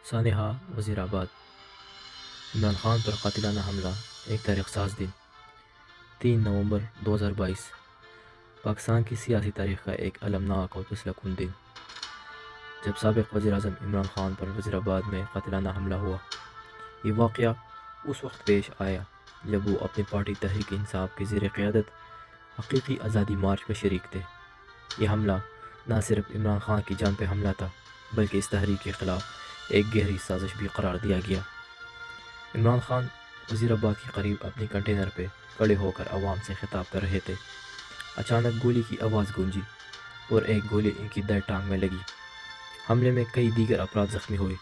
سانحہ وزیر آباد عمران خان پر قاتلانہ حملہ 1 دن 3 نومبر 2022 پاکستان کی سیاسی تاریخ کا ایک المناک اور فیصلہ کن دن جب سابق وزیر اعظم عمران خان پر وزیر آباد میں قاتلانہ حملہ ہوا۔ یہ واقعہ اس وقت پیش آیا جب وہ اپنی پارٹی تحریک انصاف کی زیر قیادت حقیقی آزادی مارچ میں شریک تھے۔ یہ حملہ نہ صرف عمران خان کی جان پہ حملہ تھا بلکہ اس تحریک کے خلاف ایک گہری سازش بھی قرار دیا گیا۔ عمران خان وزیر آباد کے قریب اپنی کنٹینر پہ کھڑے ہو کر عوام سے خطاب کر رہے تھے۔ اچانک گولی کی آواز گونجی اور ایک گولی ان کی دائیں ٹانگ میں لگی۔ حملے میں کئی دیگر افراد زخمی ہوئے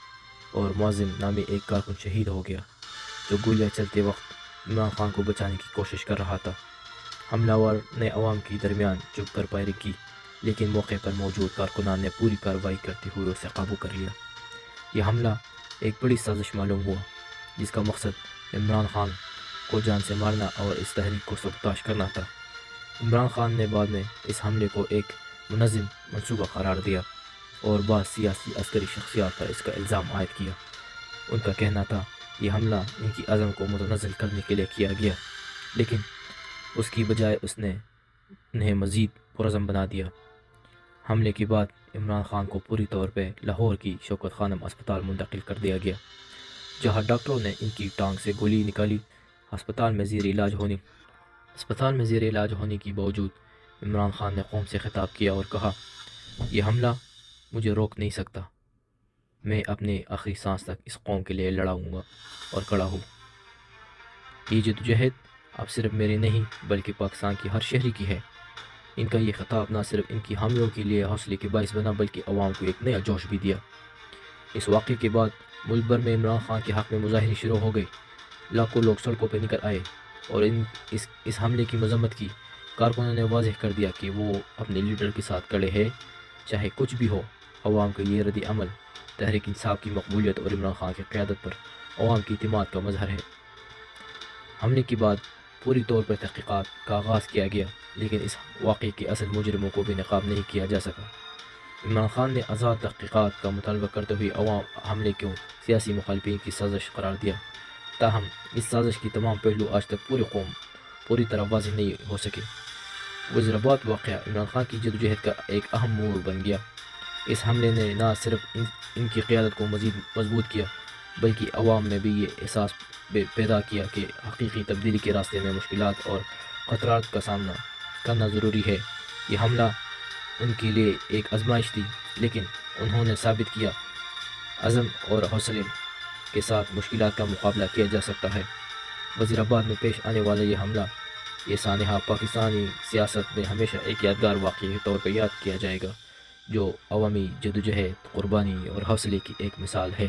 اور معظم نامی ایک کارکن شہید ہو گیا جو گولیاں چلتے وقت عمران خان کو بچانے کی کوشش کر رہا تھا۔ حملہ آور نے عوام کے درمیان چھپ کر فائرنگ کی لیکن موقع پر موجود کارکنان نے پوری کارروائی کرتے ہوئے اسے قابو کر لیا۔ یہ حملہ ایک بڑی سازش معلوم ہوا جس کا مقصد عمران خان کو جان سے مارنا اور اس تحریک کو سبوتاژ کرنا تھا۔ عمران خان نے بعد میں اس حملے کو ایک منظم منصوبہ قرار دیا اور بعض سیاسی عسکری شخصیات پر اس کا الزام عائد کیا۔ ان کا کہنا تھا یہ حملہ ان کی عزم کو متنازل کرنے کے لیے کیا گیا، لیکن اس کی بجائے اس نے انہیں مزید پرعزم بنا دیا۔ حملے کے بعد عمران خان کو پوری طور پہ لاہور کی شوکت خانم اسپتال منتقل کر دیا گیا، جہاں ڈاکٹروں نے ان کی ٹانگ سے گولی نکالی۔ ہسپتال میں زیر علاج ہونے کے باوجود عمران خان نے قوم سے خطاب کیا اور کہا، یہ حملہ مجھے روک نہیں سکتا، میں اپنے آخری سانس تک اس قوم کے لیے لڑاؤں گا اور کھڑا ہوں۔ یہ جدوجہد اب صرف میری نہیں بلکہ پاکستان کی ہر شہری کی ہے۔ ان کا یہ خطاب نہ صرف ان کی حامیوں کے لیے حوصلے کے باعث بنا بلکہ عوام کو ایک نیا جوش بھی دیا۔ اس واقعے کے بعد ملک بھر میں عمران خان کے حق میں مظاہرے شروع ہو گئے۔ لاکھوں لوگ سڑکوں پہ نکل آئے اور اس حملے کی مذمت کی۔ کارکنوں نے واضح کر دیا کہ وہ اپنے لیڈر کے ساتھ کھڑے ہیں چاہے کچھ بھی ہو۔ عوام کا یہ رد عمل تحریک انصاف کی مقبولیت اور عمران خان کی قیادت پر عوام کی اعتماد کا مظہر ہے۔ حملے کے بعد پوری طور پر تحقیقات کا آغاز کیا گیا لیکن اس واقعے کے اصل مجرموں کو بھی ناکام نہیں کیا جا سکا۔ عمران خان نے آزاد تحقیقات کا مطالبہ کرتے ہوئے عوام حملے کو سیاسی مخالفین کی سازش قرار دیا، تاہم اس سازش کی تمام پہلو آج تک پوری قوم پوری طرح واضح نہیں ہو سکے۔ وزیر آباد واقعہ عمران خان کی جدوجہد کا ایک اہم موڑ بن گیا۔ اس حملے نے نہ صرف ان کی قیادت کو مزید مضبوط کیا بلکہ عوام میں بھی یہ احساس پیدا کیا کہ حقیقی تبدیلی کے راستے میں مشکلات اور خطرات کا سامنا کرنا ضروری ہے۔ یہ حملہ ان کے لیے ایک آزمائش تھی لیکن انہوں نے ثابت کیا عزم اور حوصلے کے ساتھ مشکلات کا مقابلہ کیا جا سکتا ہے۔ وزیر آباد میں پیش آنے والا یہ حملہ، یہ سانحہ پاکستانی سیاست میں ہمیشہ ایک یادگار واقعے کے طور پر یاد کیا جائے گا جو عوامی جدوجہد، قربانی اور حوصلے کی ایک مثال ہے۔